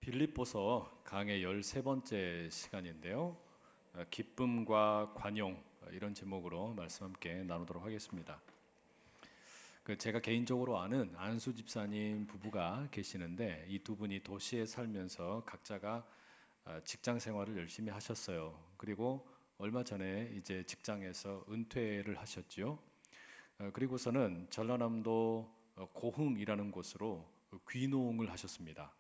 빌립보서 강의 13번째 시간인데요. 기쁨과 관용 이런 제목으로 말씀 함께 나누도록 하겠습니다. 제가 개인적으로 아는 안수 집사님 부부가 계시는데 이 두 분이 도시에 살면서 각자가 직장 생활을 열심히 하셨어요. 그리고 얼마 전에 이제 직장에서 은퇴를 하셨죠. 그리고서는 전라남도 고흥이라는 곳으로 귀농을 하셨습니다.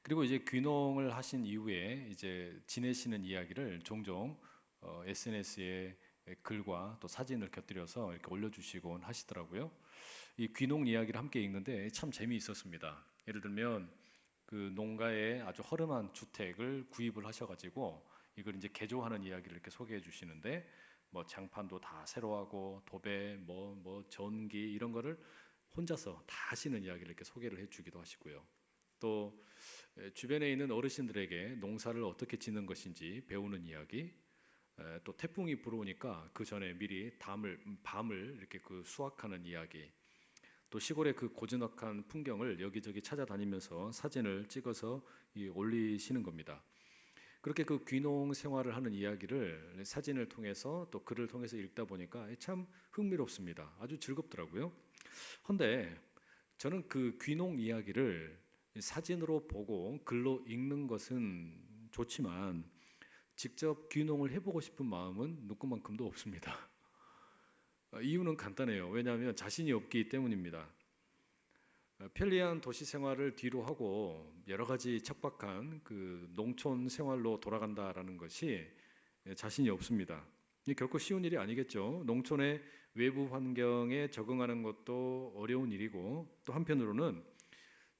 그리고 이제 귀농을 하신 이후에 이제 지내시는 이야기를 종종 SNS에 글과 또 사진을 곁들여서 이렇게 올려주시곤 하시더라고요. 이 귀농 이야기를 함께 읽는데 참 재미있었습니다. 예를 들면 그 농가에 아주 허름한 주택을 구입을 하셔가지고 이걸 이제 개조하는 이야기를 이렇게 소개해 주시는데 뭐 장판도 다 새로 하고 도배, 뭐 전기 이런 거를 혼자서 다 하시는 이야기를 이렇게 소개를 해주기도 하시고요. 또 주변에 있는 어르신들에게 농사를 어떻게 짓는 것인지 배우는 이야기, 또 태풍이 불어오니까 그 전에 미리 밤을 이렇게 그 수확하는 이야기, 또 시골의 그 고즈넉한 풍경을 여기저기 찾아다니면서 사진을 찍어서 올리시는 겁니다. 그렇게 그 귀농 생활을 하는 이야기를 사진을 통해서 또 글을 통해서 읽다 보니까 참 흥미롭습니다. 아주 즐겁더라고요. 그런데 저는 그 귀농 이야기를 사진으로 보고 글로 읽는 것은 좋지만 직접 귀농을 해보고 싶은 마음은 누구만큼도 없습니다. 이유는 간단해요. 왜냐하면 자신이 없기 때문입니다. 편리한 도시 생활을 뒤로 하고 여러 가지 척박한 그 농촌 생활로 돌아간다라는 것이 자신이 없습니다. 이게 결코 쉬운 일이 아니겠죠. 농촌의 외부 환경에 적응하는 것도 어려운 일이고 또 한편으로는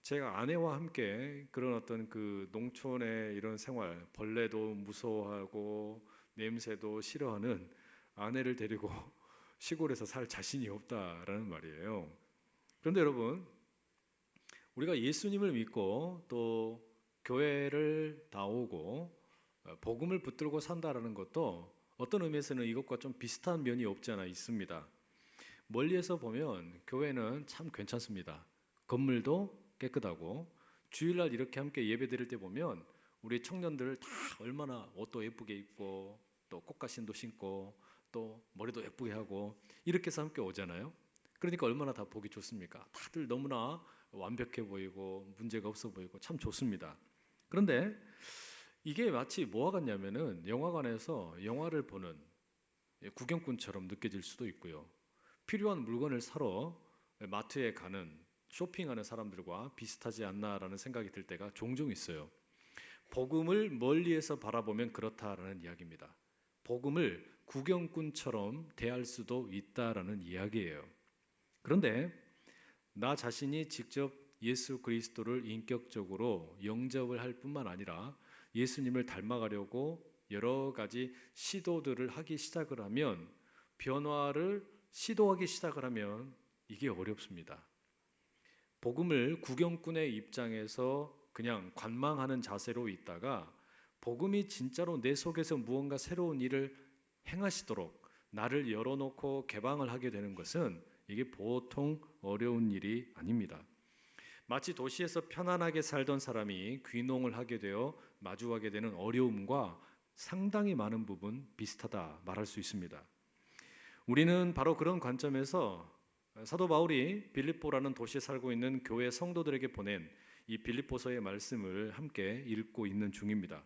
제가 아내와 함께 그런 어떤 그 농촌의 이런 생활, 벌레도 무서워하고 냄새도 싫어하는 아내를 데리고 시골에서 살 자신이 없다라는 말이에요. 그런데 여러분, 우리가 예수님을 믿고 또 교회를 나오고 복음을 붙들고 산다라는 것도 어떤 의미에서는 이것과 좀 비슷한 면이 없지 않아 있습니다. 멀리에서 보면 교회는 참 괜찮습니다. 건물도 깨끗하고 주일날 이렇게 함께 예배 드릴 때 보면 우리 청년들 다 얼마나 옷도 예쁘게 입고 또 꽃가신도 신고 또 머리도 예쁘게 하고 이렇게 해서 함께 오잖아요. 그러니까 얼마나 다 보기 좋습니까? 다들 너무나 완벽해 보이고 문제가 없어 보이고 참 좋습니다. 그런데 이게 마치 뭐와 같냐면은 영화관에서 영화를 보는 구경꾼처럼 느껴질 수도 있고요. 필요한 물건을 사러 마트에 가는 쇼핑하는 사람들과 비슷하지 않나라는 생각이 들 때가 종종 있어요. 복음을 멀리에서 바라보면 그렇다라는 이야기입니다. 복음을 구경꾼처럼 대할 수도 있다라는 이야기예요. 그런데 나 자신이 직접 예수 그리스도를 인격적으로 영접을 할 뿐만 아니라 예수님을 닮아가려고 여러 가지 시도들을 하기 시작을 하면 변화를 시도하기 시작을 하면 이게 어렵습니다. 복음을 구경꾼의 입장에서 그냥 관망하는 자세로 있다가 복음이 진짜로 내 속에서 무언가 새로운 일을 행하시도록 나를 열어놓고 개방을 하게 되는 것은 이게 보통 어려운 일이 아닙니다. 마치 도시에서 편안하게 살던 사람이 귀농을 하게 되어 마주하게 되는 어려움과 상당히 많은 부분 비슷하다 말할 수 있습니다. 우리는 바로 그런 관점에서 사도 바울이 빌립보라는 도시에 살고 있는 교회 성도들에게 보낸 이 빌립보서의 말씀을 함께 읽고 있는 중입니다.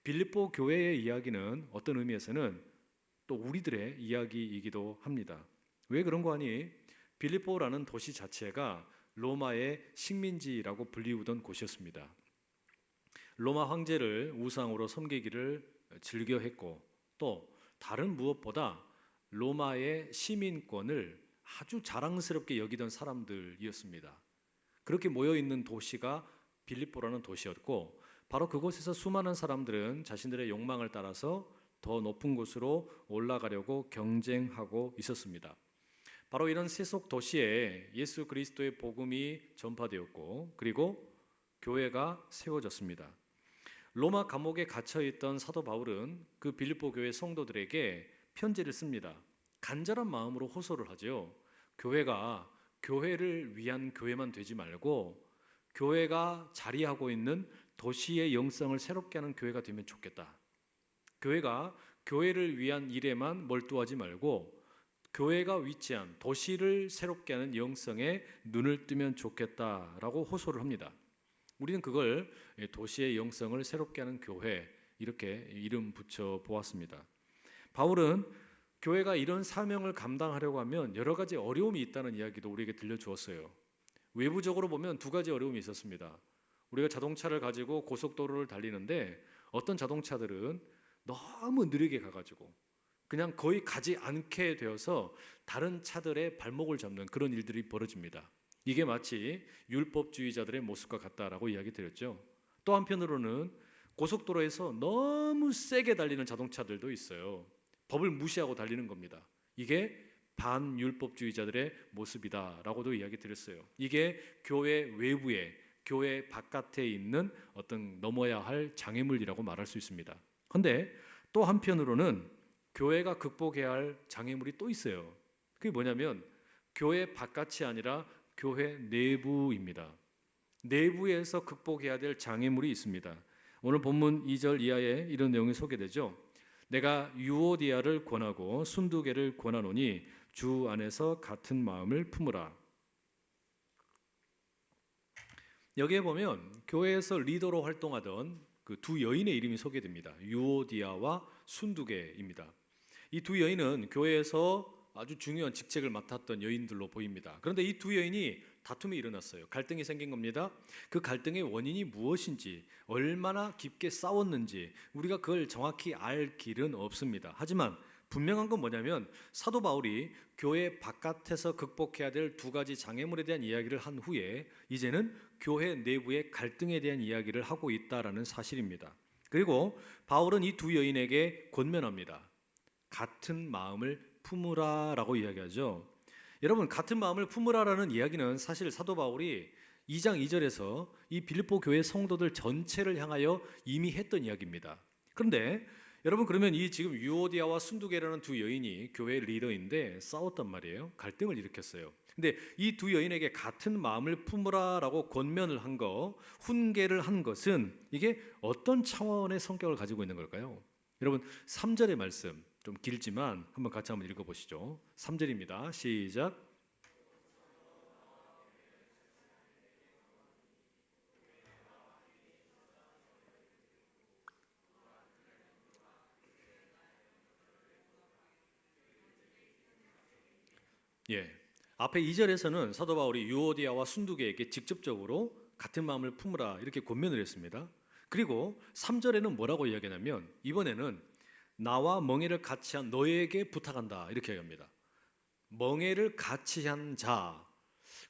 빌립보 교회의 이야기는 어떤 의미에서는 또 우리들의 이야기이기도 합니다. 왜 그런 거 아니? 빌립보라는 도시 자체가 로마의 식민지라고 불리우던 곳이었습니다. 로마 황제를 우상으로 섬기기를 즐겨했고 또 다른 무엇보다 로마의 시민권을 아주 자랑스럽게 여기던 사람들이었습니다. 그렇게 모여있는 도시가 빌립보라는 도시였고 바로 그곳에서 수많은 사람들은 자신들의 욕망을 따라서 더 높은 곳으로 올라가려고 경쟁하고 있었습니다. 바로 이런 세속 도시에 예수 그리스도의 복음이 전파되었고 그리고 교회가 세워졌습니다. 로마 감옥에 갇혀있던 사도 바울은 그 빌립보 교회 성도들에게 편지를 씁니다. 간절한 마음으로 호소를 하죠. 교회가 교회를 위한 교회만 되지 말고 교회가 자리하고 있는 도시의 영성을 새롭게 하는 교회가 되면 좋겠다. 교회가 교회를 위한 일에만 몰두하지 말고 교회가 위치한 도시를 새롭게 하는 영성에 눈을 뜨면 좋겠다라고 호소를 합니다. 우리는 그걸 도시의 영성을 새롭게 하는 교회 이렇게 이름 붙여 보았습니다. 바울은 교회가 이런 사명을 감당하려고 하면 여러 가지 어려움이 있다는 이야기도 우리에게 들려주었어요. 외부적으로 보면 두 가지 어려움이 있었습니다. 우리가 자동차를 가지고 고속도로를 달리는데 어떤 자동차들은 너무 느리게 가가지고 그냥 거의 가지 않게 되어서 다른 차들의 발목을 잡는 그런 일들이 벌어집니다. 이게 마치 율법주의자들의 모습과 같다라고 이야기 드렸죠. 또 한편으로는 고속도로에서 너무 세게 달리는 자동차들도 있어요. 법을 무시하고 달리는 겁니다. 이게 반율법주의자들의 모습이다라고도 이야기 드렸어요. 이게 교회 외부에, 교회 바깥에 있는 어떤 넘어야 할 장애물이라고 말할 수 있습니다. 그런데 또 한편으로는 교회가 극복해야 할 장애물이 또 있어요. 그게 뭐냐면 교회 바깥이 아니라 교회 내부입니다. 내부에서 극복해야 될 장애물이 있습니다. 오늘 본문 2절 이하에 이런 내용이 소개되죠. 내가 유오디아를 권하고 순두개를 권하노니 주 안에서 같은 마음을 품으라. 여기에 보면 교회에서 리더로 활동하던 그 두 여인의 이름이 소개됩니다. 유오디아와 순두개입니다. 이 두 여인은 교회에서 아주 중요한 직책을 맡았던 여인들로 보입니다. 그런데 이 두 여인이 다툼이 일어났어요. 갈등이 생긴 겁니다. 그 갈등의 원인이 무엇인지, 얼마나 깊게 싸웠는지 우리가 그걸 정확히 알 길은 없습니다. 하지만 분명한 건 뭐냐면 사도 바울이 교회 바깥에서 극복해야 될 두 가지 장애물에 대한 이야기를 한 후에 이제는 교회 내부의 갈등에 대한 이야기를 하고 있다라는 사실입니다. 그리고 바울은 이 두 여인에게 권면합니다. 같은 마음을 품으라라고 이야기하죠. 여러분, 같은 마음을 품으라라는 이야기는 사실 사도 바울이 2장 2절에서 이 빌립보 교회 성도들 전체를 향하여 이미 했던 이야기입니다. 그런데 여러분, 그러면 이 지금 유오디아와 순두개라는 두 여인이 교회 리더인데 싸웠단 말이에요. 갈등을 일으켰어요. 근데 이 두 여인에게 같은 마음을 품으라라고 권면을 한 거, 훈계를 한 것은 이게 어떤 차원의 성격을 가지고 있는 걸까요? 여러분, 3절의 말씀 좀 길지만 한번 같이 한번 읽어보시죠. 3절입니다. 시작. 예, 앞에 2절에서는 사도 바울이 유오디아와 순두개에게 직접적으로 같은 마음을 품으라 이렇게 권면을 했습니다. 그리고 3절에는 뭐라고 이야기하냐면 이번에는 나와 멍에를 같이 한 너에게 부탁한다 이렇게 이야기합니다. 멍에를 같이 한 자.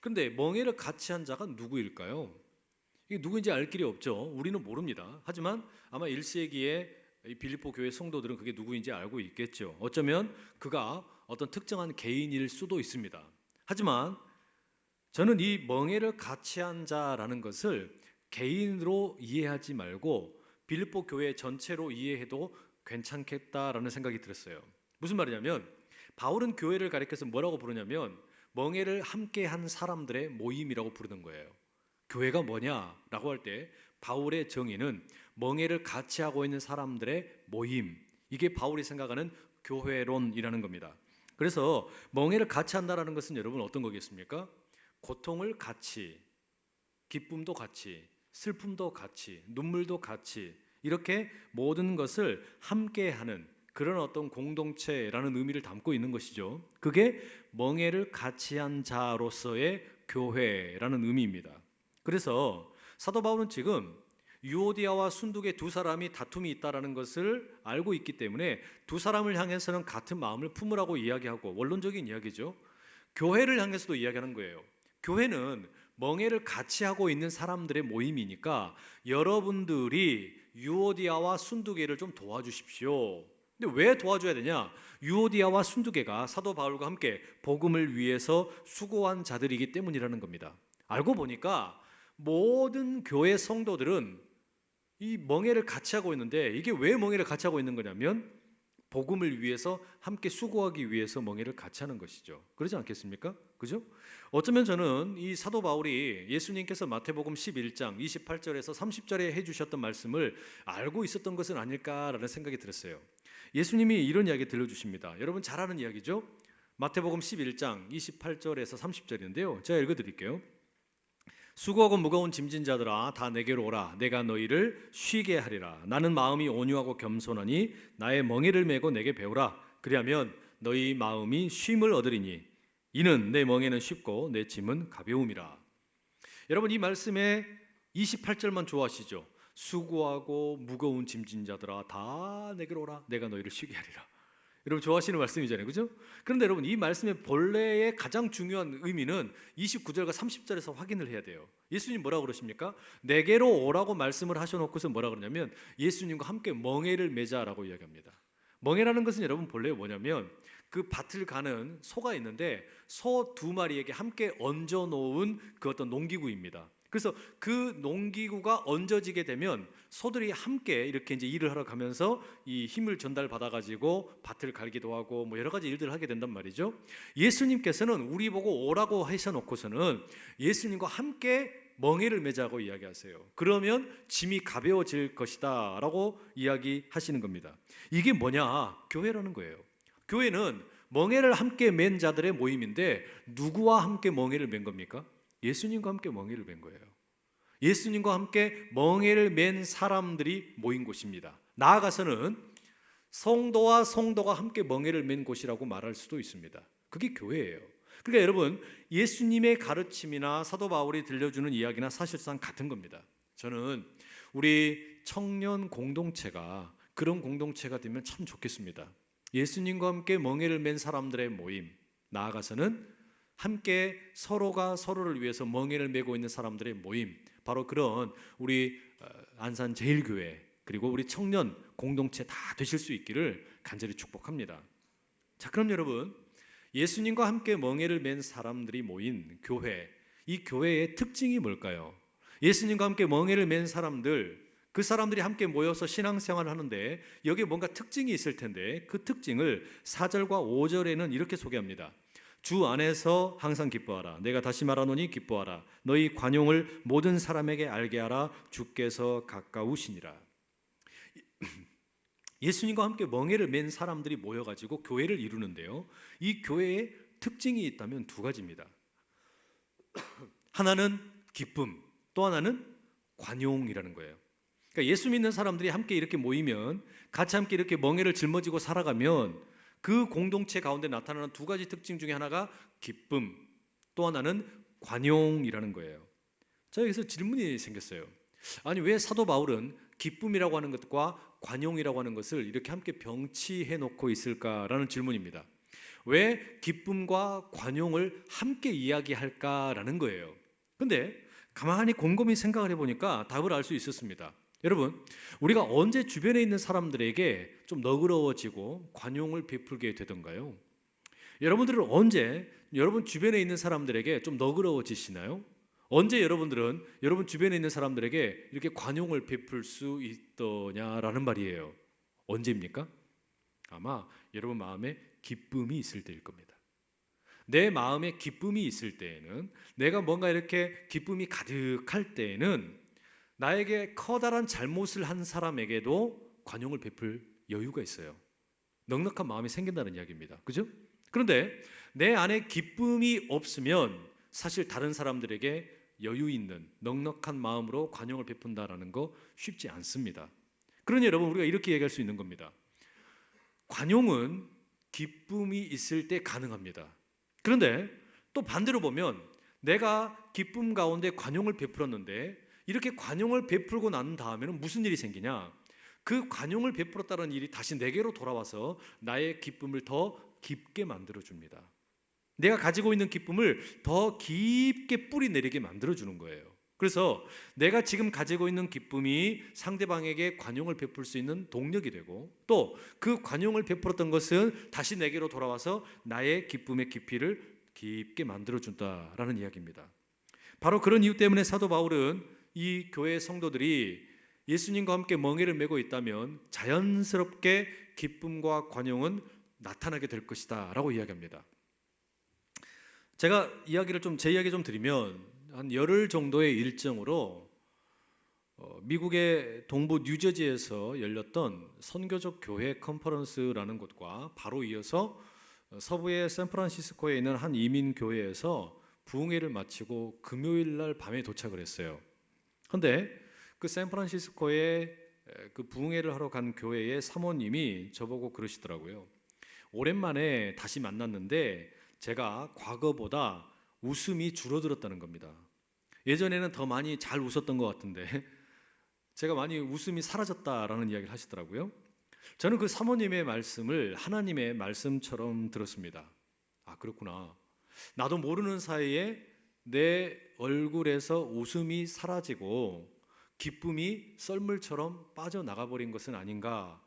그런데 멍에를 같이 한 자가 누구일까요? 이게 누구인지 알 길이 없죠. 우리는 모릅니다. 하지만 아마 1세기에 빌립보 교회 성도들은 그게 누구인지 알고 있겠죠. 어쩌면 그가 어떤 특정한 개인일 수도 있습니다. 하지만 저는 이 멍에를 같이 한 자라는 것을 개인으로 이해하지 말고 빌립보 교회 전체로 이해해도 괜찮겠다라는 생각이 들었어요. 무슨 말이냐면 바울은 교회를 가리켜서 뭐라고 부르냐면 멍에를 함께 한 사람들의 모임이라고 부르는 거예요. 교회가 뭐냐라고 할 때 바울의 정의는 멍에를 같이 하고 있는 사람들의 모임, 이게 바울이 생각하는 교회론이라는 겁니다. 그래서 멍에를 같이 한다는 것은 여러분 어떤 거겠습니까? 고통을 같이, 기쁨도 같이, 슬픔도 같이, 눈물도 같이, 이렇게 모든 것을 함께 하는 그런 어떤 공동체라는 의미를 담고 있는 것이죠. 그게 멍에를 같이 한 자로서의 교회라는 의미입니다. 그래서 사도 바울은 지금 유오디아와 순두개 두 사람이 다툼이 있다는 것을 알고 있기 때문에 두 사람을 향해서는 같은 마음을 품으라고 이야기하고, 원론적인 이야기죠. 교회를 향해서도 이야기하는 거예요. 교회는 멍에를 같이 하고 있는 사람들의 모임이니까 여러분들이 유오디아와 순두개를 좀 도와주십시오. 근데 왜 도와줘야 되냐? 유오디아와 순두개가 사도 바울과 함께 복음을 위해서 수고한 자들이기 때문이라는 겁니다. 알고 보니까 모든 교회 성도들은 이 멍에를 같이 하고 있는데, 이게 왜 멍에를 같이 하고 있는 거냐면 복음을 위해서 함께 수고하기 위해서 멍에를 같이 하는 것이죠. 그러지 않겠습니까? 그죠? 어쩌면 저는 이 사도 바울이 예수님께서 마태복음 11장 28절에서 30절에 해주셨던 말씀을 알고 있었던 것은 아닐까라는 생각이 들었어요. 예수님이 이런 이야기 들려주십니다. 여러분 잘 아는 이야기죠? 마태복음 11장 28절에서 30절인데요. 제가 읽어드릴게요. 수고하고 무거운 짐진 자들아 다 내게로 오라. 내가 너희를 쉬게 하리라. 나는 마음이 온유하고 겸손하니 나의 멍에를 메고 내게 배우라. 그리하면 너희 마음이 쉼을 얻으리니 이는 내 멍에는 쉽고 내 짐은 가벼움이라. 여러분 이 말씀에 28절만 좋아하시죠? 수고하고 무거운 짐진 자들아 다 내게로 오라. 내가 너희를 쉬게 하리라. 여러분 좋아하시는 말씀이잖아요, 그죠? 그런데 여러분 이 말씀의 본래의 가장 중요한 의미는 29절과 30절에서 확인을 해야 돼요. 예수님 뭐라고 그러십니까? 내게로 오라고 말씀을 하셔놓고서 뭐라고 그러냐면 예수님과 함께 멍에를 매자라고 이야기합니다. 멍에라는 것은 여러분 본래 뭐냐면 그 밭을 가는 소가 있는데 소 두 마리에게 함께 얹어 놓은 그 어떤 농기구입니다. 그래서 그 농기구가 얹어지게 되면 소들이 함께 이렇게 이제 일을 하러 가면서 이 힘을 전달받아 가지고 밭을 갈기도 하고 뭐 여러 가지 일들을 하게 된단 말이죠. 예수님께서는 우리 보고 오라고 하셔놓고서는 예수님과 함께 멍에를 매자고 이야기하세요. 그러면 짐이 가벼워질 것이다 라고 이야기하시는 겁니다. 이게 뭐냐? 교회라는 거예요. 교회는 멍에를 함께 맨 자들의 모임인데 누구와 함께 멍에를 맨 겁니까? 예수님과 함께 멍에를 맨 거예요. 예수님과 함께 멍에를 맨 사람들이 모인 곳입니다. 나아가서는 성도와 성도가 함께 멍에를 맨 곳이라고 말할 수도 있습니다. 그게 교회예요. 그러니까 여러분 예수님의 가르침이나 사도 바울이 들려주는 이야기나 사실상 같은 겁니다. 저는 우리 청년 공동체가 그런 공동체가 되면 참 좋겠습니다. 예수님과 함께 멍에를 맨 사람들의 모임, 나아가서는 함께 서로가 서로를 위해서 멍에를 메고 있는 사람들의 모임, 바로 그런 우리 안산 제일교회 그리고 우리 청년 공동체 다 되실 수 있기를 간절히 축복합니다. 자, 그럼 여러분 예수님과 함께 멍에를 맨 사람들이 모인 교회, 이 교회의 특징이 뭘까요? 예수님과 함께 멍에를 맨 사람들, 그 사람들이 함께 모여서 신앙생활을 하는데 여기에 뭔가 특징이 있을 텐데 그 특징을 4절과 5절에는 이렇게 소개합니다. 주 안에서 항상 기뻐하라. 내가 다시 말하노니 기뻐하라. 너희 관용을 모든 사람에게 알게 하라. 주께서 가까우시니라. 예수님과 함께 멍에를 맨 사람들이 모여가지고 교회를 이루는데요. 이 교회에 특징이 있다면 두 가지입니다. 하나는 기쁨, 또 하나는 관용이라는 거예요. 그러니까 예수 믿는 사람들이 함께 이렇게 모이면 같이 함께 이렇게 멍에를 짊어지고 살아가면 그 공동체 가운데 나타나는 두 가지 특징 중에 하나가 기쁨, 또 하나는 관용이라는 거예요. 자, 여기서 질문이 생겼어요. 아니 왜 사도 바울은 기쁨이라고 하는 것과 관용이라고 하는 것을 이렇게 함께 병치해 놓고 있을까라는 질문입니다. 왜 기쁨과 관용을 함께 이야기할까라는 거예요. 근데 가만히 곰곰이 생각을 해보니까 답을 알 수 있었습니다. 여러분, 우리가 언제 주변에 있는 사람들에게 좀 너그러워지고 관용을 베풀게 되던가요? 여러분들은 언제 여러분 주변에 있는 사람들에게 좀 너그러워지시나요? 언제 여러분들은 여러분 주변에 있는 사람들에게 이렇게 관용을 베풀 수 있더냐라는 말이에요. 언제입니까? 아마 여러분 마음에 기쁨이 있을 때일 겁니다. 내 마음에 기쁨이 있을 때에는, 내가 뭔가 이렇게 기쁨이 가득할 때에는 나에게 커다란 잘못을 한 사람에게도 관용을 베풀 여유가 있어요. 넉넉한 마음이 생긴다는 이야기입니다. 그죠? 그런데 내 안에 기쁨이 없으면 사실 다른 사람들에게 여유 있는 넉넉한 마음으로 관용을 베푼다라는 거 쉽지 않습니다. 그러니 여러분 우리가 이렇게 얘기할 수 있는 겁니다. 관용은 기쁨이 있을 때 가능합니다. 그런데 또 반대로 보면 내가 기쁨 가운데 관용을 베풀었는데 이렇게 관용을 베풀고 난 다음에는 무슨 일이 생기냐? 그 관용을 베풀었다는 일이 다시 내게로 돌아와서 나의 기쁨을 더 깊게 만들어줍니다. 내가 가지고 있는 기쁨을 더 깊게 뿌리 내리게 만들어주는 거예요. 그래서 내가 지금 가지고 있는 기쁨이 상대방에게 관용을 베풀 수 있는 동력이 되고, 또 그 관용을 베풀었던 것은 다시 내게로 돌아와서 나의 기쁨의 깊이를 깊게 만들어준다라는 이야기입니다. 바로 그런 이유 때문에 사도 바울은 이 교회 성도들이 예수님과 함께 멍에를 메고 있다면 자연스럽게 기쁨과 관용은 나타나게 될 것이다 라고 이야기합니다. 제가 제 이야기 좀 드리면 한 열흘 정도의 일정으로 미국의 동부 뉴저지에서 열렸던 선교적 교회 컨퍼런스라는 곳과 바로 이어서 서부의 샌프란시스코에 있는 한 이민 교회에서 부흥회를 마치고 금요일 날 밤에 도착을 했어요. 그런데 그 샌프란시스코에 그 부흥회를 하러 간 교회의 사모님이 저보고 그러시더라고요. 오랜만에 다시 만났는데 제가 과거보다 웃음이 줄어들었다는 겁니다. 예전에는 더 많이 잘 웃었던 것 같은데 제가 많이 웃음이 사라졌다라는 이야기를 하시더라고요. 저는 그 사모님의 말씀을 하나님의 말씀처럼 들었습니다. 아, 그렇구나. 나도 모르는 사이에 내 얼굴에서 웃음이 사라지고 기쁨이 썰물처럼 빠져나가 버린 것은 아닌가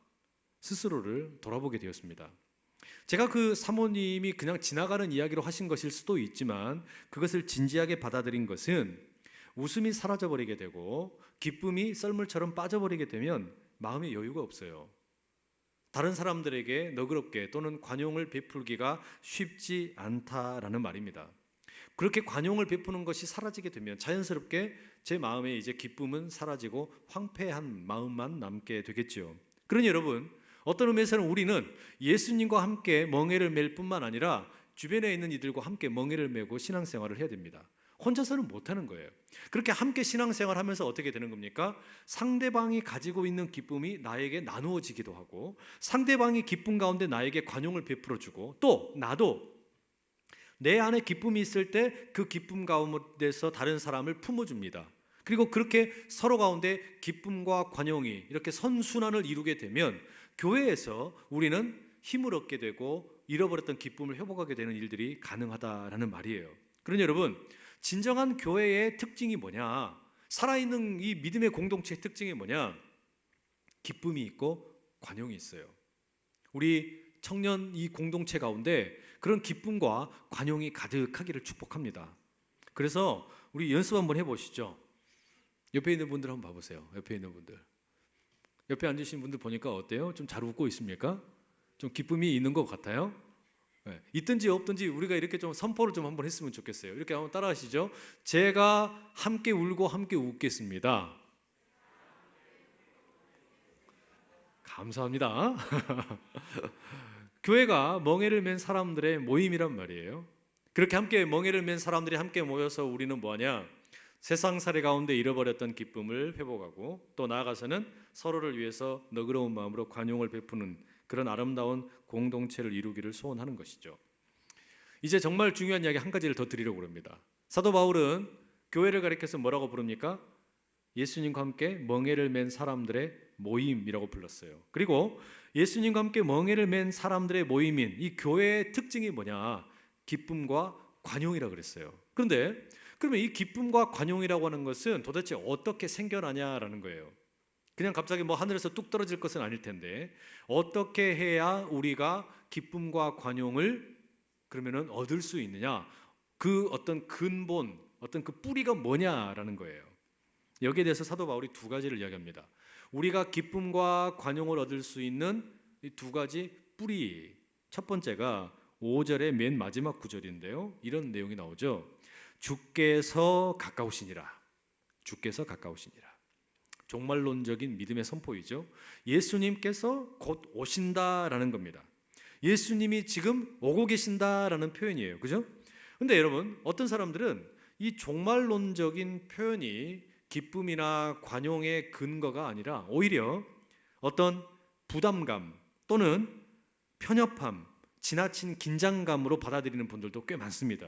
스스로를 돌아보게 되었습니다. 제가 그 사모님이 그냥 지나가는 이야기로 하신 것일 수도 있지만 그것을 진지하게 받아들인 것은 웃음이 사라져버리게 되고 기쁨이 썰물처럼 빠져버리게 되면 마음에 여유가 없어요. 다른 사람들에게 너그럽게 또는 관용을 베풀기가 쉽지 않다라는 말입니다. 그렇게 관용을 베푸는 것이 사라지게 되면 자연스럽게 제 마음에 이제 기쁨은 사라지고 황폐한 마음만 남게 되겠죠. 그러니 여러분, 어떤 의미에서는 우리는 예수님과 함께 멍에를 맬 뿐만 아니라 주변에 있는 이들과 함께 멍에를 메고 신앙생활을 해야 됩니다. 혼자서는 못하는 거예요. 그렇게 함께 신앙생활을 하면서 어떻게 되는 겁니까? 상대방이 가지고 있는 기쁨이 나에게 나누어지기도 하고 상대방이 기쁨 가운데 나에게 관용을 베풀어주고 또 나도 내 안에 기쁨이 있을 때 그 기쁨 가운데서 다른 사람을 품어줍니다. 그리고 그렇게 서로 가운데 기쁨과 관용이 이렇게 선순환을 이루게 되면 교회에서 우리는 힘을 얻게 되고 잃어버렸던 기쁨을 회복하게 되는 일들이 가능하다라는 말이에요. 그러니 여러분, 진정한 교회의 특징이 뭐냐? 살아있는 이 믿음의 공동체의 특징이 뭐냐? 기쁨이 있고 관용이 있어요. 우리 청년 이 공동체 가운데 그런 기쁨과 관용이 가득하기를 축복합니다. 그래서 우리 연습 한번 해보시죠. 옆에 있는 분들 한번 봐보세요. 옆에 있는 분들, 옆에 앉으신 분들 보니까 어때요? 좀 잘 웃고 있습니까? 좀 기쁨이 있는 것 같아요? 네. 있든지 없든지 우리가 이렇게 좀 선포를 좀 한번 했으면 좋겠어요. 이렇게 한번 따라하시죠. 제가 함께 울고 함께 웃겠습니다. 감사합니다. 교회가 멍에를 맨 사람들의 모임이란 말이에요. 그렇게 함께 멍에를 맨 사람들이 함께 모여서 우리는 뭐하냐? 세상살이 가운데 잃어버렸던 기쁨을 회복하고 또 나아가서는 서로를 위해서 너그러운 마음으로 관용을 베푸는 그런 아름다운 공동체를 이루기를 소원하는 것이죠. 이제 정말 중요한 이야기 한 가지를 더 드리려고 합니다. 사도 바울은 교회를 가리켜서 뭐라고 부릅니까? 예수님과 함께 멍에를 맨 사람들의 모임이라고 불렀어요. 그리고 예수님과 함께 멍에를 맨 사람들의 모임인 이 교회의 특징이 뭐냐? 기쁨과 관용이라고 그랬어요. 그런데 그러면 이 기쁨과 관용이라고 하는 것은 도대체 어떻게 생겨나냐라는 거예요. 그냥 갑자기 뭐 하늘에서 뚝 떨어질 것은 아닐 텐데 어떻게 해야 우리가 기쁨과 관용을 그러면은 얻을 수 있느냐? 그 어떤 근본, 어떤 그 뿌리가 뭐냐라는 거예요. 여기에 대해서 사도 바울이 두 가지를 이야기합니다. 우리가 기쁨과 관용을 얻을 수 있는 이 두 가지 뿌리. 첫 번째가 5절의 맨 마지막 구절인데요. 이런 내용이 나오죠. 주께서 가까우시니라. 주께서 가까우시니라. 종말론적인 믿음의 선포이죠. 예수님께서 곧 오신다라는 겁니다. 예수님이 지금 오고 계신다라는 표현이에요. 그죠? 근데 여러분, 어떤 사람들은 이 종말론적인 표현이 기쁨이나 관용의 근거가 아니라 오히려 어떤 부담감 또는 편협함, 지나친 긴장감으로 받아들이는 분들도 꽤 많습니다.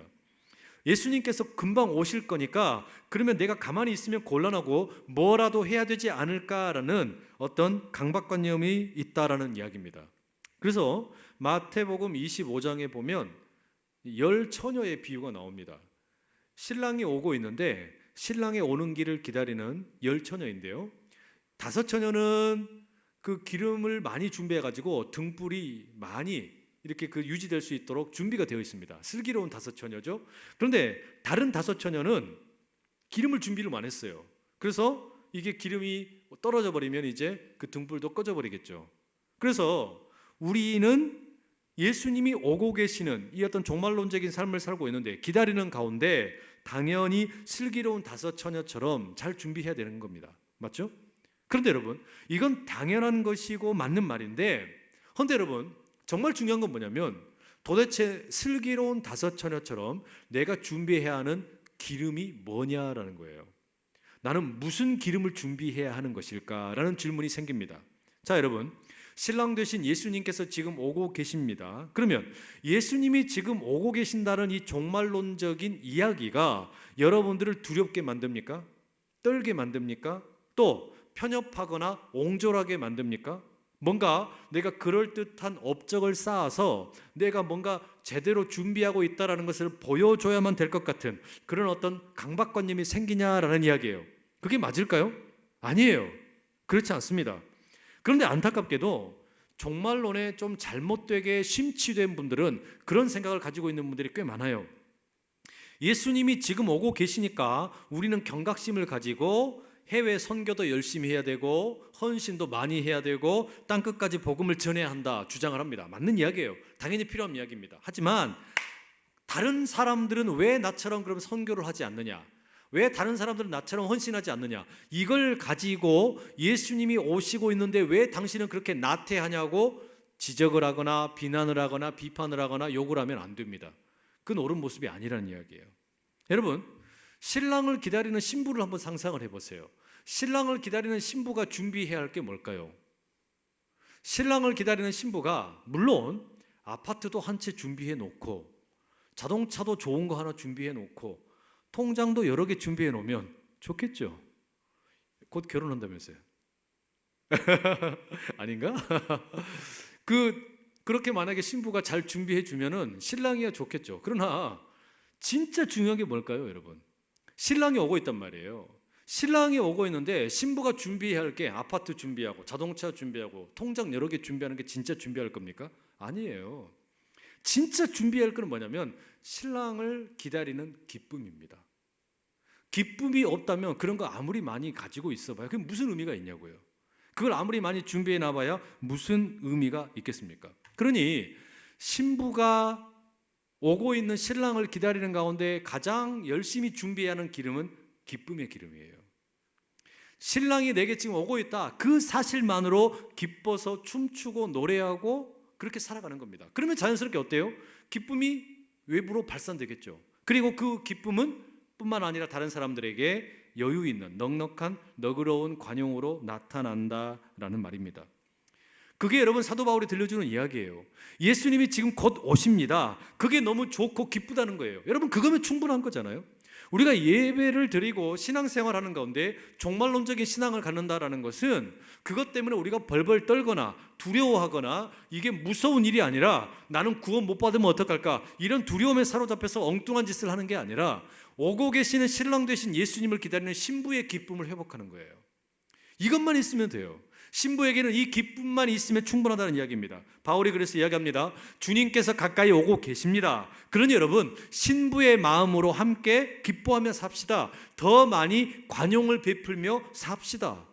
예수님께서 금방 오실 거니까 그러면 내가 가만히 있으면 곤란하고 뭐라도 해야 되지 않을까라는 어떤 강박관념이 있다라는 이야기입니다. 그래서 마태복음 25장에 보면 10처녀의 비유가 나옵니다. 신랑이 오고 있는데 신랑이 오는 길을 기다리는 10처녀인데요. 5처녀는 그 기름을 많이 준비해 가지고 등불이 많이 이렇게 그 유지될 수 있도록 준비가 되어 있습니다. 슬기로운 5처녀죠. 그런데 다른 5처녀는 기름을 준비를 안 했어요. 그래서 이게 기름이 떨어져 버리면 이제 그 등불도 꺼져 버리겠죠. 그래서 우리는 예수님이 오고 계시는 이 어떤 종말론적인 삶을 살고 있는데 기다리는 가운데 당연히 슬기로운 다섯 처녀처럼 잘 준비해야 되는 겁니다. 맞죠? 그런데 여러분, 이건 당연한 것이고 맞는 말인데, 그런데 여러분, 정말 중요한 건 뭐냐면 도대체 슬기로운 다섯 처녀처럼 내가 준비해야 하는 기름이 뭐냐라는 거예요. 나는 무슨 기름을 준비해야 하는 것일까라는 질문이 생깁니다. 자, 여러분, 신랑 되신 예수님께서 지금 오고 계십니다. 그러면 예수님이 지금 오고 계신다는 이 종말론적인 이야기가 여러분들을 두렵게 만듭니까? 떨게 만듭니까? 또 편협하거나 옹졸하게 만듭니까? 뭔가 내가 그럴듯한 업적을 쌓아서 내가 뭔가 제대로 준비하고 있다는 것을 보여줘야만 될 것 같은 그런 어떤 강박관념이 생기냐라는 이야기예요. 그게 맞을까요? 아니에요. 그렇지 않습니다. 그런데 안타깝게도 종말론에 좀 잘못되게 심취된 분들은 그런 생각을 가지고 있는 분들이 꽤 많아요. 예수님이 지금 오고 계시니까 우리는 경각심을 가지고 해외 선교도 열심히 해야 되고 헌신도 많이 해야 되고 땅끝까지 복음을 전해야 한다 주장을 합니다. 맞는 이야기예요. 당연히 필요한 이야기입니다. 하지만 다른 사람들은 왜 나처럼 그럼 선교를 하지 않느냐? 왜 다른 사람들은 나처럼 헌신하지 않느냐? 이걸 가지고 예수님이 오시고 있는데 왜 당신은 그렇게 나태하냐고 지적을 하거나 비난을 하거나 비판을 하거나 욕을 하면 안 됩니다. 그건 옳은 모습이 아니라는 이야기예요. 여러분, 신랑을 기다리는 신부를 한번 상상을 해보세요. 신랑을 기다리는 신부가 준비해야 할 게 뭘까요? 신랑을 기다리는 신부가 물론 아파트도 한 채 준비해 놓고 자동차도 좋은 거 하나 준비해 놓고 통장도 여러 개 준비해 놓으면 좋겠죠. 곧 결혼한다면서요. 아닌가? 그렇게 만약에 신부가 잘 준비해 주면은 신랑이야 좋겠죠. 그러나 진짜 중요한 게 뭘까요, 여러분? 신랑이 오고 있단 말이에요. 신랑이 오고 있는데 신부가 준비해야 할 게 아파트 준비하고 자동차 준비하고 통장 여러 개 준비하는 게 진짜 준비할 겁니까? 아니에요. 진짜 준비할 건 뭐냐면 신랑을 기다리는 기쁨입니다. 기쁨이 없다면 그런 거 아무리 많이 가지고 있어봐야 그게 무슨 의미가 있냐고요. 그걸 아무리 많이 준비해 놔봐야 무슨 의미가 있겠습니까? 그러니 신부가 오고 있는 신랑을 기다리는 가운데 가장 열심히 준비해야 하는 기름은 기쁨의 기름이에요. 신랑이 내게 지금 오고 있다, 그 사실만으로 기뻐서 춤추고 노래하고 그렇게 살아가는 겁니다. 그러면 자연스럽게 어때요? 기쁨이 외부로 발산되겠죠. 그리고 그 기쁨은 뿐만 아니라 다른 사람들에게 여유 있는 넉넉한 너그러운 관용으로 나타난다라는 말입니다. 그게 여러분 사도 바울이 들려주는 이야기예요. 예수님이 지금 곧 오십니다. 그게 너무 좋고 기쁘다는 거예요. 여러분 그거면 충분한 거잖아요. 우리가 예배를 드리고 신앙생활하는 가운데 종말론적인 신앙을 갖는다라는 것은 그것 때문에 우리가 벌벌 떨거나 두려워하거나 이게 무서운 일이 아니라 나는 구원 못 받으면 어떡할까 이런 두려움에 사로잡혀서 엉뚱한 짓을 하는 게 아니라 오고 계시는 신랑 되신 예수님을 기다리는 신부의 기쁨을 회복하는 거예요. 이것만 있으면 돼요. 신부에게는 이 기쁨만 있으면 충분하다는 이야기입니다. 바울이 그래서 이야기합니다. 주님께서 가까이 오고 계십니다. 그러니 여러분 신부의 마음으로 함께 기뻐하며 삽시다. 더 많이 관용을 베풀며 삽시다.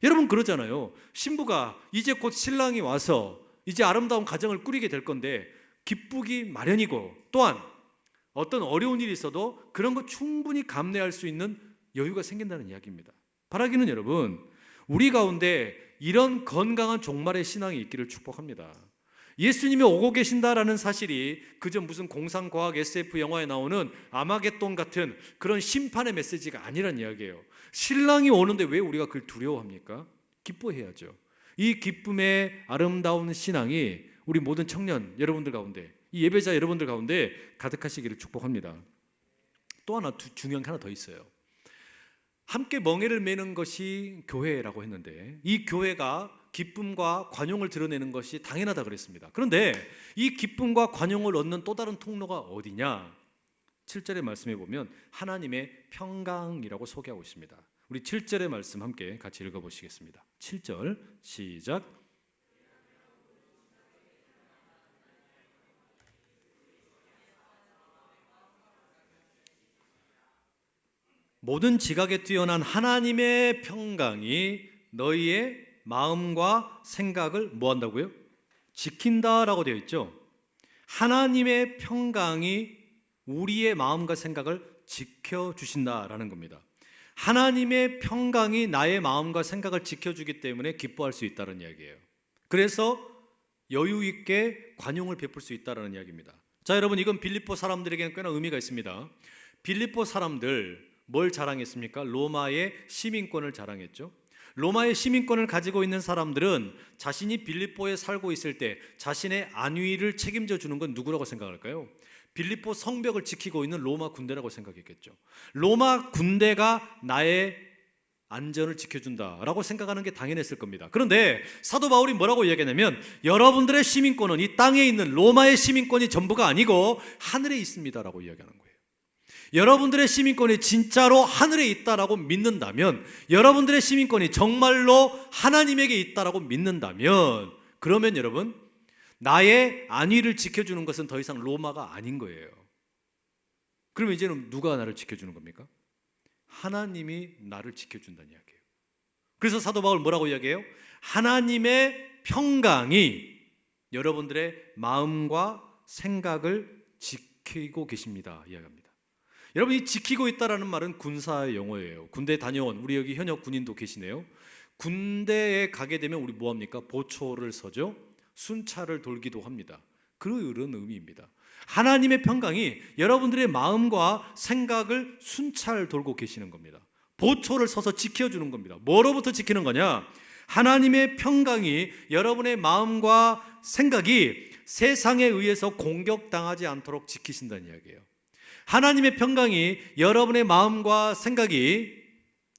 여러분 그러잖아요. 신부가 이제 곧 신랑이 와서 이제 아름다운 가정을 꾸리게 될 건데 기쁘기 마련이고 또한 어떤 어려운 일이 있어도 그런 거 충분히 감내할 수 있는 여유가 생긴다는 이야기입니다. 바라기는 여러분 우리 가운데 이런 건강한 종말의 신앙이 있기를 축복합니다. 예수님이 오고 계신다라는 사실이 그저 무슨 공상과학 SF 영화에 나오는 아마겟돈 같은 그런 심판의 메시지가 아니란 이야기예요. 신랑이 오는데 왜 우리가 그걸 두려워합니까? 기뻐해야죠. 이 기쁨의 아름다운 신앙이 우리 모든 청년 여러분들 가운데 이 예배자 여러분들 가운데 가득하시기를 축복합니다. 또 하나 중요한 게 하나 더 있어요. 함께 멍에를 매는 것이 교회라고 했는데 이 교회가 기쁨과 관용을 드러내는 것이 당연하다 그랬습니다. 그런데 이 기쁨과 관용을 얻는 또 다른 통로가 어디냐? 7절의 말씀에 보면 하나님의 평강이라고 소개하고 있습니다. 우리 7절의 말씀 함께 같이 읽어보시겠습니다. 7절 시작. 모든 지각에 뛰어난 하나님의 평강이 너희의 마음과 생각을 뭐 한다고요? 지킨다라고 되어 있죠. 하나님의 평강이 우리의 마음과 생각을 지켜주신다라는 겁니다. 하나님의 평강이 나의 마음과 생각을 지켜주기 때문에 기뻐할 수 있다는 이야기예요. 그래서 여유 있게 관용을 베풀 수 있다는 이야기입니다. 자, 여러분, 이건 빌립보 사람들에게는 꽤나 의미가 있습니다. 빌립보 사람들 뭘 자랑했습니까? 로마의 시민권을 자랑했죠. 로마의 시민권을 가지고 있는 사람들은 자신이 빌립보에 살고 있을 때 자신의 안위를 책임져 주는 건 누구라고 생각할까요? 빌립보 성벽을 지키고 있는 로마 군대라고 생각했겠죠. 로마 군대가 나의 안전을 지켜준다라고 생각하는 게 당연했을 겁니다. 그런데 사도 바울이 뭐라고 이야기하냐면, 여러분들의 시민권은 이 땅에 있는 로마의 시민권이 전부가 아니고 하늘에 있습니다라고 이야기하는 거예요. 여러분들의 시민권이 진짜로 하늘에 있다라고 믿는다면, 여러분들의 시민권이 정말로 하나님에게 있다라고 믿는다면, 그러면 여러분, 나의 안위를 지켜주는 것은 더 이상 로마가 아닌 거예요. 그러면 이제는 누가 나를 지켜주는 겁니까? 하나님이 나를 지켜준다는 이야기예요. 그래서 사도 바울 뭐라고 이야기해요? 하나님의 평강이 여러분들의 마음과 생각을 지키고 계십니다 이야기합니다. 여러분, 이 지키고 있다라는 말은 군사의 용어예요. 군대 다녀온 우리 여기 현역 군인도 계시네요. 군대에 가게 되면 우리 뭐합니까? 보초를 서죠. 순찰을 돌기도 합니다. 그런 의미입니다. 하나님의 평강이 여러분들의 마음과 생각을 순찰 돌고 계시는 겁니다. 보초를 서서 지켜주는 겁니다. 뭐로부터 지키는 거냐? 하나님의 평강이 여러분의 마음과 생각이 세상에 의해서 공격당하지 않도록 지키신다는 이야기예요. 하나님의 평강이 여러분의 마음과 생각이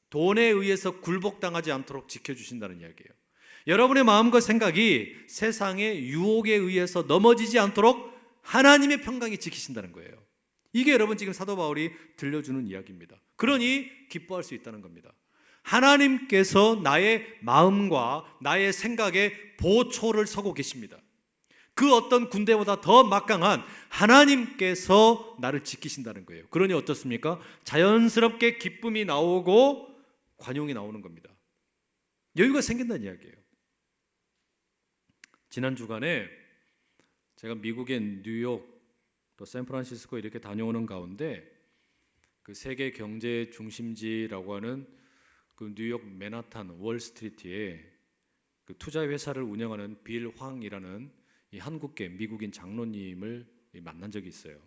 돈에 의해서 굴복당하지 않도록 지켜주신다는 이야기예요. 여러분의 마음과 생각이 세상의 유혹에 의해서 넘어지지 않도록 하나님의 평강이 지키신다는 거예요. 이게 여러분 지금 사도 바울이 들려주는 이야기입니다. 그러니 기뻐할 수 있다는 겁니다. 하나님께서 나의 마음과 나의 생각에 보초를 서고 계십니다. 그 어떤 군대보다 더 막강한 하나님께서 나를 지키신다는 거예요. 그러니 어떻습니까? 자연스럽게 기쁨이 나오고 관용이 나오는 겁니다. 여유가 생긴다는 이야기예요. 지난 주간에 제가 미국의 뉴욕 또 샌프란시스코 이렇게 다녀오는 가운데 그 세계 경제 중심지라고 하는 그 뉴욕 맨하탄 월스트리트에 그 투자 회사를 운영하는 빌 황이라는 이 한국계 미국인 장로님을 만난 적이 있어요.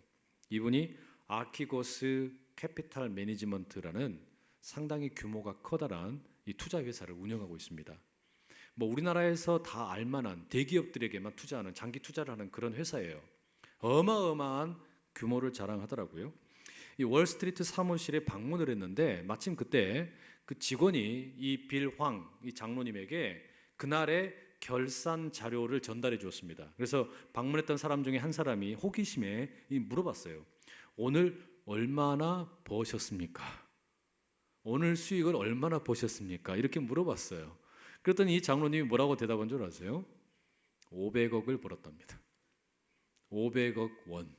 이분이 아키고스 캐피탈 매니지먼트라는 상당히 규모가 커다란 이 투자 회사를 운영하고 있습니다. 뭐 우리나라에서 다 알만한 대기업들에게만 투자하는, 장기 투자를 하는 그런 회사예요. 어마어마한 규모를 자랑하더라고요. 이 월스트리트 사무실에 방문을 했는데 마침 그때 그 직원이 이 빌 황, 이 장로님에게 그날의 결산 자료를 전달해 주었습니다. 그래서 방문했던 사람 중에 한 사람이 호기심에 물어봤어요. 오늘 얼마나 버셨습니까? 오늘 수익을 얼마나 버셨습니까? 이렇게 물어봤어요. 그랬더니 이 장로님이 뭐라고 대답한 줄 아세요? 500억을 벌었답니다. 500억 원.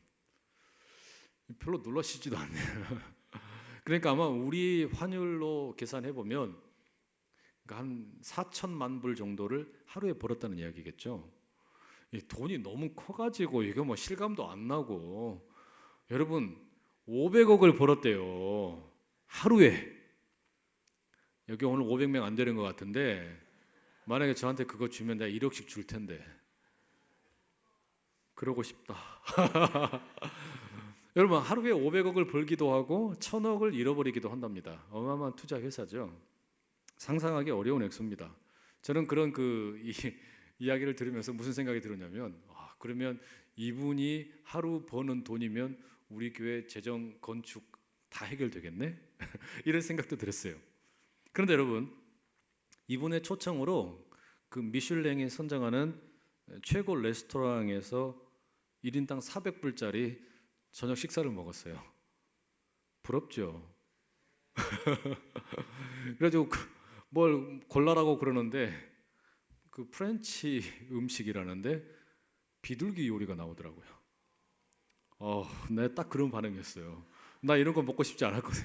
별로 놀라시지도 않네요. 그러니까 아마 우리 환율로 계산해 보면 한 4천만 불 정도를 하루에 벌었다는 이야기겠죠. 이 돈이 너무 커가지고 이거 뭐 실감도 안 나고, 여러분 500억을 벌었대요 하루에. 여기 오늘 500명 안 되는 것 같은데 만약에 저한테 그거 주면 내가 1억씩 줄 텐데 그러고 싶다. 여러분 하루에 500억을 벌기도 하고 1000억을 잃어버리기도 한답니다. 어마어마한 투자 회사죠. 상상하기 어려운 액수입니다. 저는 그런 이야기를 들으면서 무슨 생각이 들었냐면, 그러면 이분이 하루 버는 돈이면 우리 교회 재정 건축 다 해결되겠네? 이런 생각도 들었어요. 그런데 여러분, 이분의 초청으로 그 미슐랭이 선정하는 최고 레스토랑에서 1인당 400불짜리 저녁 식사를 먹었어요. 부럽죠? 그래가지고 뭘 골라라고 그러는데 그 프렌치 음식이라는데 비둘기 요리가 나오더라고요. 네, 딱 그런 반응이었어요. 나 이런 거 먹고 싶지 않았거든.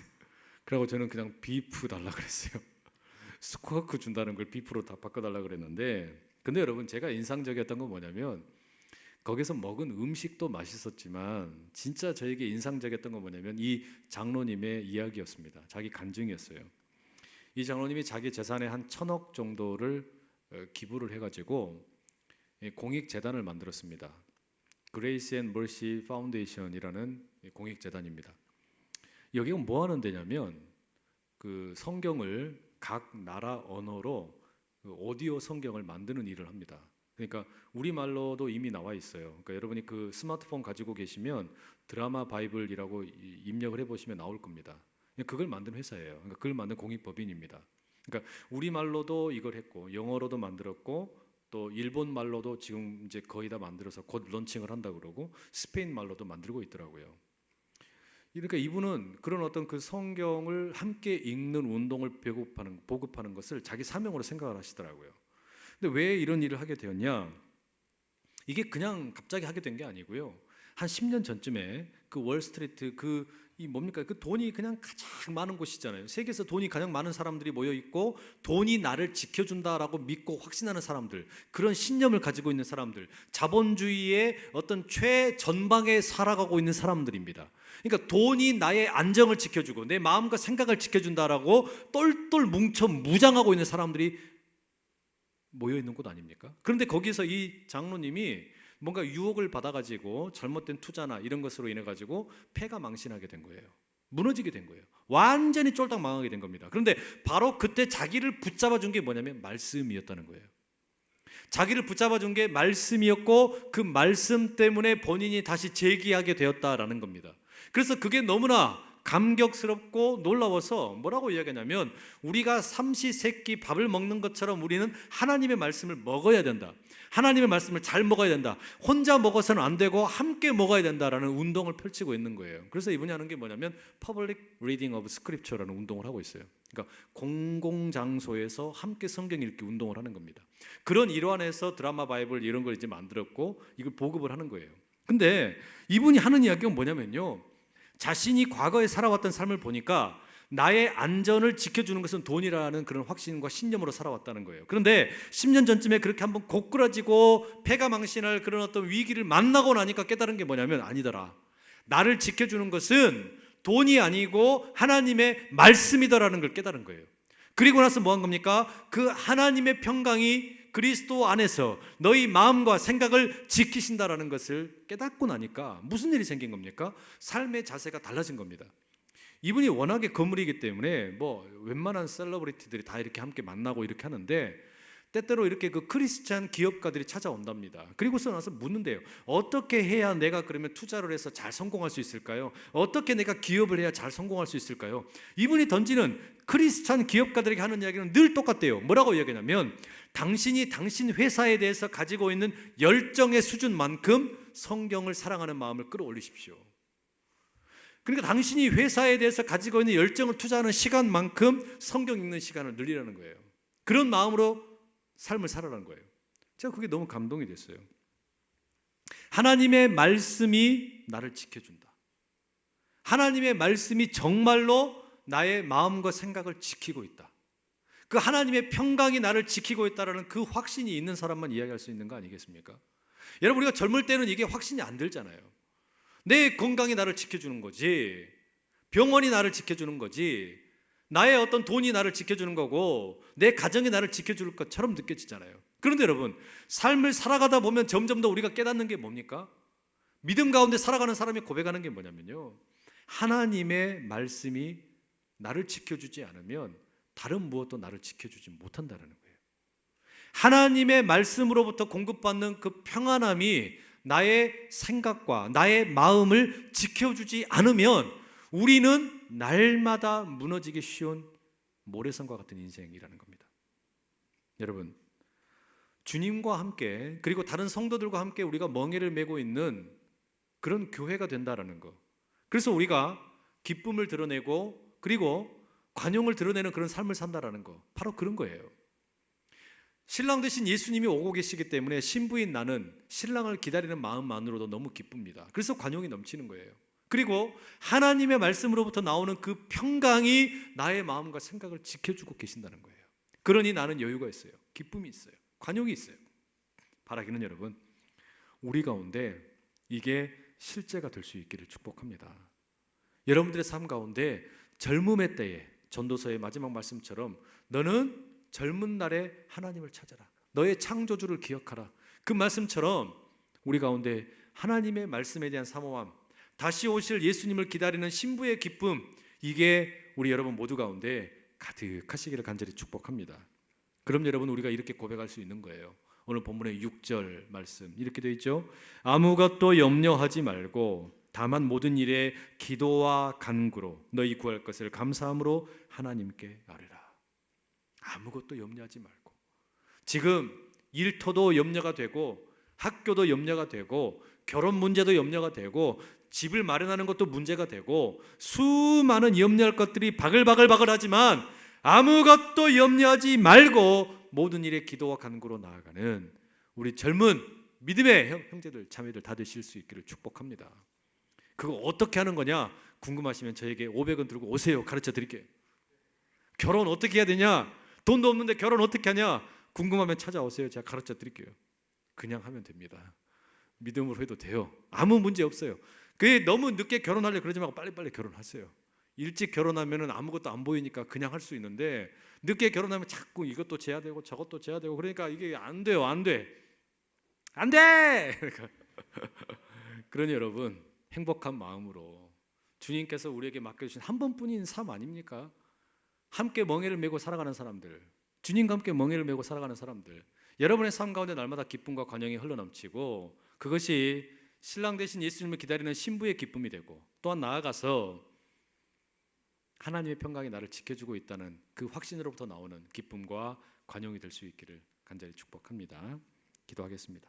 그러고 저는 그냥 비프 달라 그랬어요. 스쿼크 준다는 걸 비프로 다 바꿔달라 그랬는데, 근데 여러분 제가 인상적이었던 건 뭐냐면 거기서 먹은 음식도 맛있었지만 진짜 저에게 인상적이었던 건 뭐냐면 이 장로님의 이야기였습니다. 자기 간증이었어요. 이 장로님이 자기 재산의 한 1,000억 정도를 기부를 해가지고 공익재단을 만들었습니다. 그레이스 앤 머시 파운데이션이라는 공익재단입니다. 여기가 뭐 하는 데냐면 그 성경을 각 나라 언어로 그 오디오 성경을 만드는 일을 합니다. 그러니까 우리말로도 이미 나와 있어요. 그러니까 여러분이 그 스마트폰 가지고 계시면 드라마 바이블이라고 입력을 해보시면 나올 겁니다. 그걸 만든 회사예요. 그러니까 그걸 만든 공익법인입니다. 그러니까 우리말로도 이걸 했고 영어로도 만들었고 또 일본 말로도 지금 이제 거의 다 만들어서 곧 런칭을 한다 그러고 스페인 말로도 만들고 있더라고요. 그러니까 이분은 그런 어떤 그 성경을 함께 읽는 운동을 보급하는 것을 자기 사명으로 생각을 하시더라고요. 근데 왜 이런 일을 하게 되었냐? 이게 그냥 갑자기 하게 된 게 아니고요. 한 10년 전쯤에 그 월스트리트 이 뭡니까? 그 돈이 그냥 가장 많은 곳이잖아요. 세계에서 돈이 가장 많은 사람들이 모여 있고 돈이 나를 지켜준다라고 믿고 확신하는 사람들, 그런 신념을 가지고 있는 사람들, 자본주의의 어떤 최전방에 살아가고 있는 사람들입니다. 그러니까 돈이 나의 안정을 지켜주고 내 마음과 생각을 지켜준다라고 똘똘 뭉쳐 무장하고 있는 사람들이 모여 있는 곳 아닙니까? 그런데 거기서 이 장로님이 뭔가 유혹을 받아가지고 잘못된 투자나 이런 것으로 인해 가지고 패가 망신하게 된 거예요. 무너지게 된 거예요. 완전히 쫄딱 망하게 된 겁니다. 그런데 바로 그때 자기를 붙잡아 준 게 뭐냐면 말씀이었다는 거예요. 자기를 붙잡아 준 게 말씀이었고 그 말씀 때문에 본인이 다시 재기하게 되었다라는 겁니다. 그래서 그게 너무나 감격스럽고 놀라워서 뭐라고 이야기하냐면 우리가 삼시세끼 밥을 먹는 것처럼 우리는 하나님의 말씀을 먹어야 된다. 하나님의 말씀을 잘 먹어야 된다. 혼자 먹어서는 안 되고 함께 먹어야 된다라는 운동을 펼치고 있는 거예요. 그래서 이분이 하는 게 뭐냐면 Public Reading of Scripture라는 운동을 하고 있어요. 그러니까 공공장소에서 함께 성경 읽기 운동을 하는 겁니다. 그런 일환에서 드라마 바이블 이런 걸 이제 만들었고 이걸 보급을 하는 거예요. 근데 이분이 하는 이야기가 뭐냐면요, 자신이 과거에 살아왔던 삶을 보니까 나의 안전을 지켜주는 것은 돈이라는 그런 확신과 신념으로 살아왔다는 거예요. 그런데 10년 전쯤에 그렇게 한번 고꾸라지고 패가 망신할 그런 어떤 위기를 만나고 나니까 깨달은 게 뭐냐면 아니더라. 나를 지켜주는 것은 돈이 아니고 하나님의 말씀이더라는 걸 깨달은 거예요. 그리고 나서 뭐 한 겁니까? 그 하나님의 평강이 그리스도 안에서 너희 마음과 생각을 지키신다라는 것을 깨닫고 나니까 무슨 일이 생긴 겁니까? 삶의 자세가 달라진 겁니다. 이분이 워낙에 거물이기 때문에 뭐 웬만한 셀러브리티들이 다 이렇게 함께 만나고 이렇게 하는데 때때로 이렇게 그 크리스찬 기업가들이 찾아온답니다. 그리고서 나서 묻는데요. 어떻게 해야 내가 그러면 투자를 해서 잘 성공할 수 있을까요? 어떻게 내가 기업을 해야 잘 성공할 수 있을까요? 이분이 던지는 크리스찬 기업가들에게 하는 이야기는 늘 똑같대요. 뭐라고 이야기하냐면 당신이 당신 회사에 대해서 가지고 있는 열정의 수준만큼 성경을 사랑하는 마음을 끌어올리십시오. 그러니까 당신이 회사에 대해서 가지고 있는 열정을 투자하는 시간만큼 성경 읽는 시간을 늘리라는 거예요. 그런 마음으로 삶을 살아라는 거예요. 제가 그게 너무 감동이 됐어요. 하나님의 말씀이 나를 지켜준다. 하나님의 말씀이 정말로 나의 마음과 생각을 지키고 있다. 그 하나님의 평강이 나를 지키고 있다는 그 확신이 있는 사람만 이야기할 수 있는 거 아니겠습니까? 여러분, 우리가 젊을 때는 이게 확신이 안 들잖아요. 내 건강이 나를 지켜주는 거지, 병원이 나를 지켜주는 거지, 나의 어떤 돈이 나를 지켜주는 거고 내 가정이 나를 지켜줄 것처럼 느껴지잖아요. 그런데 여러분, 삶을 살아가다 보면 점점 더 우리가 깨닫는 게 뭡니까? 믿음 가운데 살아가는 사람이 고백하는 게 뭐냐면요, 하나님의 말씀이 나를 지켜주지 않으면 다른 무엇도 나를 지켜주지 못한다는 거예요. 하나님의 말씀으로부터 공급받는 그 평안함이 나의 생각과 나의 마음을 지켜주지 않으면 우리는 날마다 무너지기 쉬운 모래성과 같은 인생이라는 겁니다. 여러분, 주님과 함께 그리고 다른 성도들과 함께 우리가 멍에를 메고 있는 그런 교회가 된다라는 거, 그래서 우리가 기쁨을 드러내고 그리고 관용을 드러내는 그런 삶을 산다라는 거, 바로 그런 거예요. 신랑 되신 예수님이 오고 계시기 때문에 신부인 나는 신랑을 기다리는 마음만으로도 너무 기쁩니다. 그래서 관용이 넘치는 거예요. 그리고 하나님의 말씀으로부터 나오는 그 평강이 나의 마음과 생각을 지켜주고 계신다는 거예요. 그러니 나는 여유가 있어요. 기쁨이 있어요. 관용이 있어요. 바라기는 여러분, 우리 가운데 이게 실제가 될 수 있기를 축복합니다. 여러분들의 삶 가운데 젊음의 때에 전도서의 마지막 말씀처럼 너는 젊은 날에 하나님을 찾아라. 너의 창조주를 기억하라. 그 말씀처럼 우리 가운데 하나님의 말씀에 대한 사모함, 다시 오실 예수님을 기다리는 신부의 기쁨, 이게 우리 여러분 모두 가운데 가득하시기를 간절히 축복합니다. 그럼 여러분, 우리가 이렇게 고백할 수 있는 거예요. 오늘 본문의 6절 말씀 이렇게 되어 있죠. 아무것도 염려하지 말고 다만 모든 일에 기도와 간구로 너희 구할 것을 감사함으로 하나님께 아뢰라. 아무것도 염려하지 말고, 지금 일터도 염려가 되고 학교도 염려가 되고 결혼 문제도 염려가 되고 집을 마련하는 것도 문제가 되고 수많은 염려할 것들이 바글바글하지만 아무것도 염려하지 말고 모든 일에 기도와 간구로 나아가는 우리 젊은 믿음의 형제들 자매들 다 되실 수 있기를 축복합니다. 그거 어떻게 하는 거냐 궁금하시면 저에게 500원 들고 오세요. 가르쳐 드릴게요. 결혼 어떻게 해야 되냐, 돈도 없는데 결혼 어떻게 하냐 궁금하면 찾아오세요. 제가 가르쳐 드릴게요. 그냥 하면 됩니다. 믿음으로 해도 돼요. 아무 문제 없어요. 그게 너무 늦게 결혼하려고 그러지 말고 빨리빨리 결혼하세요. 일찍 결혼하면 아무것도 안 보이니까 그냥 할 수 있는데 늦게 결혼하면 자꾸 이것도 재야 되고 저것도 재야 되고 그러니까 이게 안 돼요. 안 돼. 그러니 여러분, 행복한 마음으로 주님께서 우리에게 맡겨주신 한 번뿐인 삶 아닙니까? 함께 멍에를 메고 살아가는 사람들, 주님과 함께 멍에를 메고 살아가는 사람들, 여러분의 삶 가운데 날마다 기쁨과 관용이 흘러넘치고 그것이 신랑 되신 예수님을 기다리는 신부의 기쁨이 되고 또한 나아가서 하나님의 평강이 나를 지켜주고 있다는 그 확신으로부터 나오는 기쁨과 관용이 될 수 있기를 간절히 축복합니다. 기도하겠습니다.